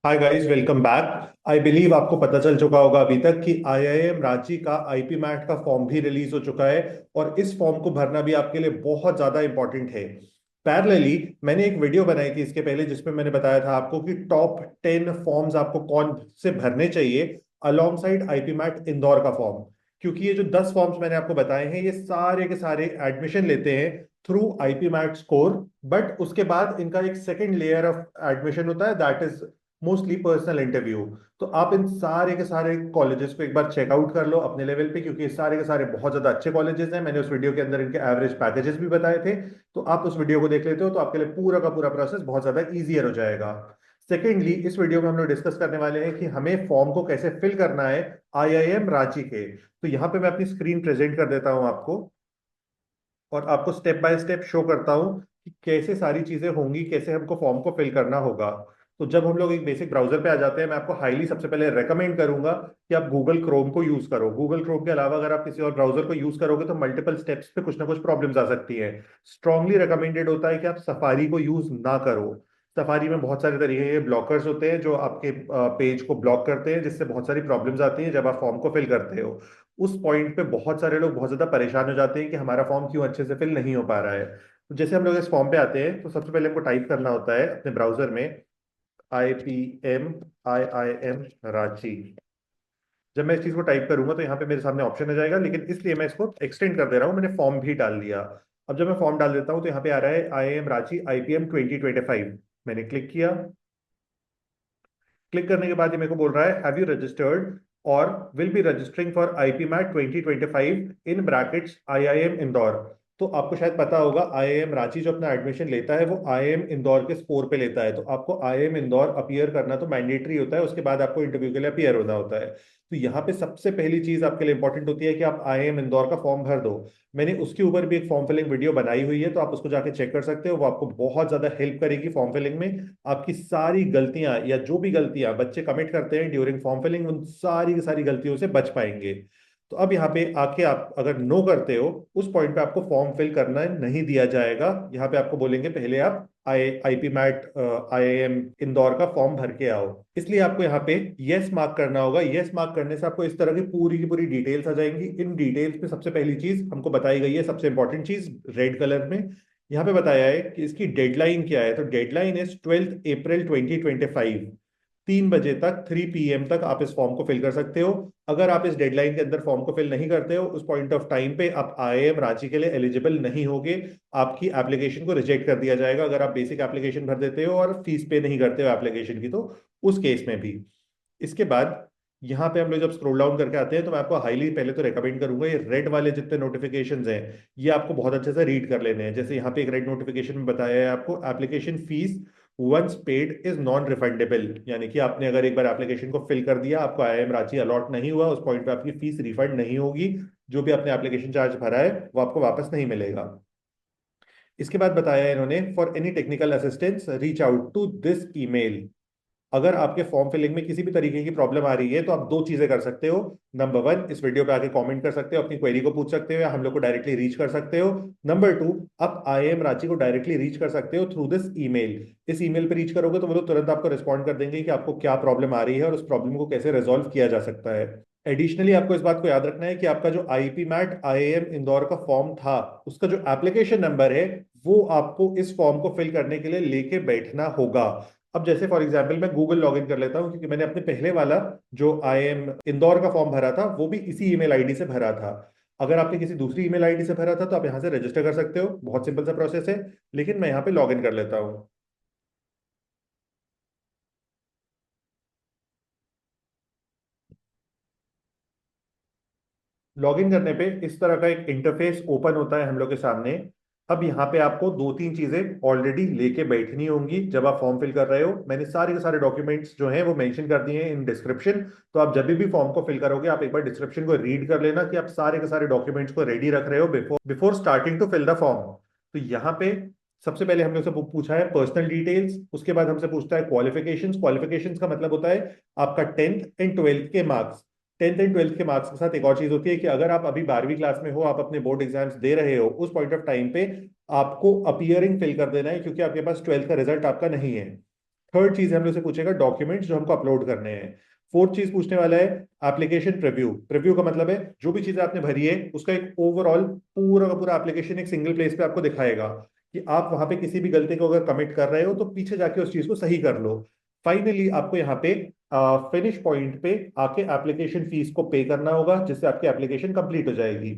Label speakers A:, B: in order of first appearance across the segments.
A: Hi guys, welcome back. I believe आपको पता चल चुका होगा अभी तक कि आईआईएम रांची का आईपी मैट का फॉर्म भी रिलीज हो चुका है। और इस फॉर्म को भरना भी आपके लिए बहुत ज्यादा इंपॉर्टेंट है। पैरेलली मैंने एक वीडियो बनाई थी इसके पहले, जिसमें मैंने बताया था आपको कि टॉप 10 फॉर्म्स आपको कौन से भरने चाहिए alongside IPMAT Indore का फॉर्म। क्योंकि ये जो 10 फॉर्म्स मैंने आपको बताए हैं, ये सारे के सारे एडमिशन लेते हैं through IPMAT score. But उसके बाद इनका एक सेकेंड लेयर ऑफ एडमिशन होता है, that is mostly personal interview. तो आप इन सारे के सारे कॉलेजेस को एक बार चेकआउट कर लो अपने लेवल पे, क्योंकि ये सारे के सारे बहुत ज्यादा अच्छे कॉलेजेस हैं। मैंने उस वीडियो के अंदर इनके एवरेज पैकेजेस भी बताए थे। तो आप उस वीडियो को देख लेते हो तो आपके लिए पूरा का पूरा प्रोसेस बहुत ज्यादा इजियर हो जाएगा। सेकेंडली, इस वीडियो में हम लोग डिस्कस करने वाले हैं कि हमें फॉर्म को कैसे फिल करना है आईआईएम रांची के। तो यहाँ पे मैं अपनी स्क्रीन प्रेजेंट कर देता हूँ आपको, और आपको स्टेप बाय स्टेप शो करता हूँ कि कैसे सारी चीजें होंगी, कैसे हमको फॉर्म को फिल करना होगा। तो जब हम लोग एक बेसिक ब्राउजर पे आ जाते हैं, मैं आपको हाईली सबसे पहले रेकमेंड करूंगा कि आप गूगल क्रोम को यूज करो। गूगल क्रोम के अलावा अगर आप किसी और ब्राउजर को यूज करोगे तो मल्टीपल स्टेप्स पे कुछ ना कुछ प्रॉब्लम्स आ सकती है। स्ट्रांगली रिकमेंडेड होता है कि आप सफारी को यूज ना करो। सफारी में बहुत सारे तरीके के ब्लॉकर्स होते हैं जो आपके पेज को ब्लॉक करते हैं, जिससे बहुत सारी प्रॉब्लम्स आती हैं जब आप फॉर्म को फिल करते हो। उस पॉइंट पे बहुत सारे लोग बहुत ज्यादा परेशान हो जाते हैं कि हमारा फॉर्म क्यों अच्छे से फिल नहीं हो पा रहा है। तो जैसे हम लोग इस फॉर्म पे आते हैं तो सबसे पहले हमको टाइप करना होता है अपने ब्राउजर में आई एम रांची। जब मैं इस चीज को टाइप करूंगा तो यहाँ पे मेरे सामने ऑप्शन आ जाएगा, लेकिन इसलिए मैं इसको एक्सटेंड कर दे रहा हूँ, मैंने फॉर्म भी डाल दिया। अब जब मैं फॉर्म डाल देता हूँ तो यहाँ पे आ रहा है आईआईएम रांची आईपीएम 2025। मैंने क्लिक किया। क्लिक करने के बाद ये मेरे को बोल रहा है हैव यू रजिस्टर्ड और will be registering for IPMAT 2025 in brackets IIM Indore. तो आपको शायद पता होगा, आईआईएम रांची जो अपना एडमिशन लेता है वो आईआईएम इंदौर के स्कोर पे लेता है। तो आपको आईआईएम इंदौर अपीयर करना तो मैंडेटरी होता है, उसके बाद आपको इंटरव्यू के लिए अपीयर होना होता है। तो यहाँ पे सबसे पहली चीज आपके लिए इंपॉर्टेंट होती है कि आप आईआईएम इंदौर का फॉर्म भर दो। मैंने उसके ऊपर भी एक फॉर्म फिलिंग वीडियो बनाई हुई है, तो आप उसको जाके चेक कर सकते हो। वो आपको बहुत ज्यादा हेल्प करेगी फॉर्म फिलिंग में। आपकी सारी गलतियां या जो भी गलतियां बच्चे कमिट करते हैं ड्यूरिंग फॉर्म फिलिंग, उन सारी की सारी गलतियों से बच पाएंगे। तो अब यहाँ पे आके आप अगर नो करते हो, उस पॉइंट पे आपको फॉर्म फिल करना नहीं दिया जाएगा। यहाँ पे आपको बोलेंगे पहले आप आईपी मैट आईआईएम इंदौर का फॉर्म भर के आओ। इसलिए आपको यहाँ पे यस मार्क करना होगा। यस मार्क करने से आपको इस तरह की पूरी डिटेल्स आ जाएंगी। इन डिटेल्स में सबसे पहली चीज हमको बताई गई है, सबसे इंपॉर्टेंट चीज रेड कलर में यहाँ पे बताया है कि इसकी डेडलाइन क्या है। तो डेडलाइन इज 12 अप्रैल 2025। 3 बजे तक, 3 PM तक आप इस फॉर्म को फिल कर सकते हो। अगर आप इस डेडलाइन के अंदर फॉर्म को फिल नहीं करते हो, उस पॉइंट ऑफ टाइम पे आप आईआईएम रांची के लिए एलिजिबल नहीं होगे। आपकी एप्लीकेशन को रिजेक्ट कर दिया जाएगा अगर आप बेसिक एप्लीकेशन भर देते हो और फीस पे नहीं करते हो एप्लीकेशन की, तो उस केस में भी। इसके बाद यहाँ पे हम लोग जब स्क्रॉल डाउन करके आते हैं तो मैं आपको हाईली पहले तो रेकमेंड करूंगा, ये रेड वाले जितने नोटिफिकेशंस हैं ये आपको बहुत अच्छे से रीड कर लेने हैं। जैसे यहाँ पे एक रेड नोटिफिकेशन में बताया है आपको application fees once paid is non refundable. यानी कि आपने अगर एक बार एप्लीकेशन को फिल कर दिया, आपको आईआईएम रांची अलॉट नहीं हुआ, उस पॉइंट पे आपकी फीस रिफंड नहीं होगी। जो भी आपने एप्लीकेशन चार्ज भरा है वो आपको वापस नहीं मिलेगा। इसके बाद बताया है इन्होंने for any technical assistance reach out to this email. अगर आपके फॉर्म फिलिंग में किसी भी तरीके की प्रॉब्लम आ रही है तो आप दो चीजें कर सकते हो। नंबर वन, इस वीडियो पे आके कमेंट कर सकते हो, अपनी क्वेरी को पूछ सकते हो या हम लोग को डायरेक्टली रीच कर सकते हो। नंबर टू, आप आईएम रांची को डायरेक्टली रीच कर सकते हो थ्रू दिस ईमेल। इस ईमेल पे रीच करोगे तो वो लोग तुरंत आपको रिस्पॉन्ड कर देंगे कि आपको क्या प्रॉब्लम आ रही है और उस प्रॉब्लम को कैसे रिजॉल्व किया जा सकता है। एडिशनली आपको इस बात को याद रखना है कि आपका जो आईपी मैट आईआईएम इंदौर का फॉर्म था, उसका जो एप्लीकेशन नंबर है वो आपको इस फॉर्म को फिल करने के लिए लेके बैठना होगा। अब जैसे फॉर एग्जांपल मैं गूगल लॉगिन कर लेता हूं, क्योंकि मैंने अपने पहले वाला जो आईएम इंदौर का फॉर्म भरा था वो भी इसी ईमेल आईडी से भरा था। अगर आपने किसी दूसरी ईमेल आईडी से भरा था तो आप यहाँ से रजिस्टर कर सकते हो, बहुत सिंपल सा प्रोसेस है। लेकिन मैं यहाँ पे लॉगिन कर लेता हूँ। लॉगिन करने पे इस तरह का एक इंटरफेस ओपन होता है हम लोग के सामने। अब यहाँ पे आपको दो तीन चीजें ऑलरेडी लेके बैठनी होंगी जब आप फॉर्म फिल कर रहे हो। मैंने सारे के सारे डॉक्यूमेंट्स जो हैं वो मेंशन कर दिए हैं इन डिस्क्रिप्शन। तो आप जब भी फॉर्म को फिल करोगे आप एक बार डिस्क्रिप्शन को रीड कर लेना कि आप सारे के सारे डॉक्यूमेंट्स को रेडी रख रहे हो before before starting to fill the form. तो यहाँ पे सबसे पहले हम लोग से पूछा है पर्सनल डिटेल्स, उसके बाद हमसे पूछता है क्वालिफिकेशंस। क्वालिफिकेशंस का मतलब होता है आपका 10th एंड 12th के मार्क्स। 10th एंड 12th के मार्क्स के साथ एक और चीज होती है कि अगर आप अभी 12वीं क्लास में हो, आप अपने बोर्ड एग्जाम्स दे रहे हो, उस पॉइंट ऑफ टाइम पे आपको अपियरिंग फिल कर देना है, क्योंकि आपके पास 12th का रिजल्ट आपका नहीं है। थर्ड चीज हम लोग से पूछेगा डॉक्यूमेंट्स जो हमको अपलोड करने हैं। फोर्थ चीज पूछने वाला है एप्लीकेशन प्रीव्यू। प्रीव्यू का मतलब है जो भी चीजें आपने भरी है उसका एक ओवरऑल पूरा का पूरा एप्लीकेशन एक सिंगल प्लेस पे आपको दिखाएगा कि आप वहां पे किसी भी गलती को अगर कमिट कर रहे हो तो पीछे जाके उस चीज को सही कर लो। फाइनली आपको यहाँ पे फिनिश पॉइंट पे आके एप्लीकेशन फीस को पे करना होगा, जिससे आपकी एप्लीकेशन कंप्लीट हो जाएगी।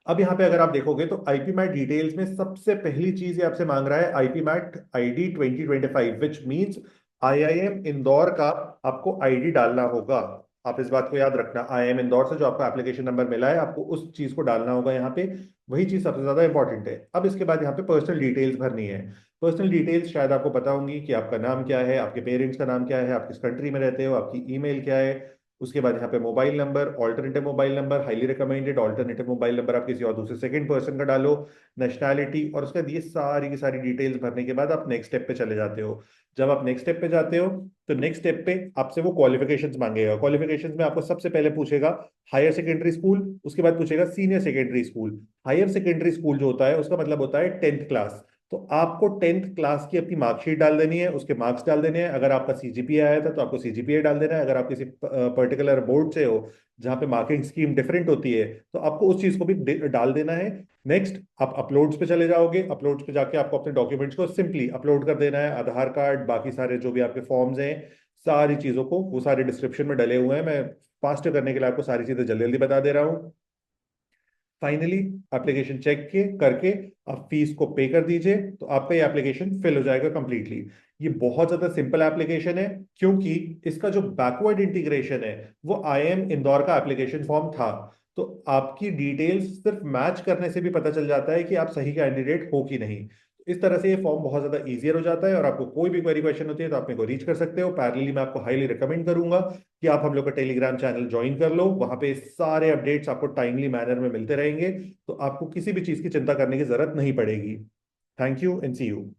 A: अब यहाँ पे अगर आप देखोगे तो आईपी मैट डिटेल्स में सबसे पहली चीज ये आपसे मांग रहा है IPMAT ID 2025, which means IIM Indore का आपको आईडी डालना होगा। आप इस बात को याद रखना, आईआईएम इंदौर से जो आपको एप्लीकेशन नंबर मिला है आपको उस चीज को डालना होगा यहाँ पे। वही चीज सबसे ज्यादा इंपॉर्टेंट है। अब इसके बाद यहाँ पे पर्सनल डिटेल्स भरनी है। पर्सनल डिटेल्स शायद आपको पता होंगी कि आपका नाम क्या है, आपके पेरेंट्स का नाम क्या है, आप किस कंट्री में रहते हो, आपकी ईमेल क्या है। उसके बाद यहाँ पे mobile number, alternative mobile number, highly recommended alternative mobile number आप किसी और दूसरे सेकंड पर्सन का डालो, नेशनैलिटी, और उसके बाद ये सारी की सारी डिटेल्स भरने के बाद आप नेक्स्ट स्टेप पे चले जाते हो। जब आप नेक्स्ट स्टेप पे जाते हो तो नेक्स्ट स्टेप पे आपसे वो क्वालिफिकेशंस मांगेगा। क्वालिफिकेशंस में आपको सबसे पहले पूछेगा हायर सेकेंडरी स्कूल, उसके बाद पूछेगा senior secondary school. Higher secondary school जो होता है उसका मतलब होता है 10th क्लास। तो आपको 10th क्लास की अपनी मार्कशीट डाल देनी है, उसके मार्क्स डाल देने हैं। अगर आपका सीजीपीए आया था तो आपको सीजीपीए डाल देना है। अगर आप किसी पर्टिकुलर बोर्ड से हो जहाँ पे मार्किंग स्कीम डिफरेंट होती है तो आपको उस चीज को भी डाल देना है। नेक्स्ट आप अपलोड्स पे चले जाओगे। अपलोड्स पे जाके आपको अपने डॉक्यूमेंट्स को सिंपली अपलोड कर देना है, आधार कार्ड, बाकी सारे जो भी आपके फॉर्म्स हैं, सारी चीजों को, वो सारे डिस्क्रिप्शन में डले हुए हैं। मैं फास्ट करने के लिए आपको सारी चीजें जल्दी जल्दी बता दे रहा हूँ। फाइनली एप्लीकेशन चेक के करके आप फीस को पे कर दीजिए तो आपका ये एप्लीकेशन फिल हो जाएगा कंप्लीटली। ये बहुत ज्यादा सिंपल एप्लीकेशन है क्योंकि इसका जो बैकवर्ड इंटीग्रेशन है वो आईएम इंदौर का एप्लीकेशन फॉर्म था। तो आपकी डिटेल्स सिर्फ मैच करने से भी पता चल जाता है कि आप सही कैंडिडेट हो कि नहीं। इस तरह से ये फॉर्म बहुत ज्यादा इजियर हो जाता है। और आपको कोई भी क्वेरी क्वेश्चन होती है तो आप मेरे को रीच कर सकते हो। पैरेलली मैं आपको हाईली रिकमेंड करूंगा कि आप हम लोग का टेलीग्राम चैनल ज्वाइन कर लो। वहां पे सारे अपडेट्स आपको टाइमली मैनर में मिलते रहेंगे, तो आपको किसी भी चीज की चिंता करने की जरूरत नहीं पड़ेगी। Thank you and see you.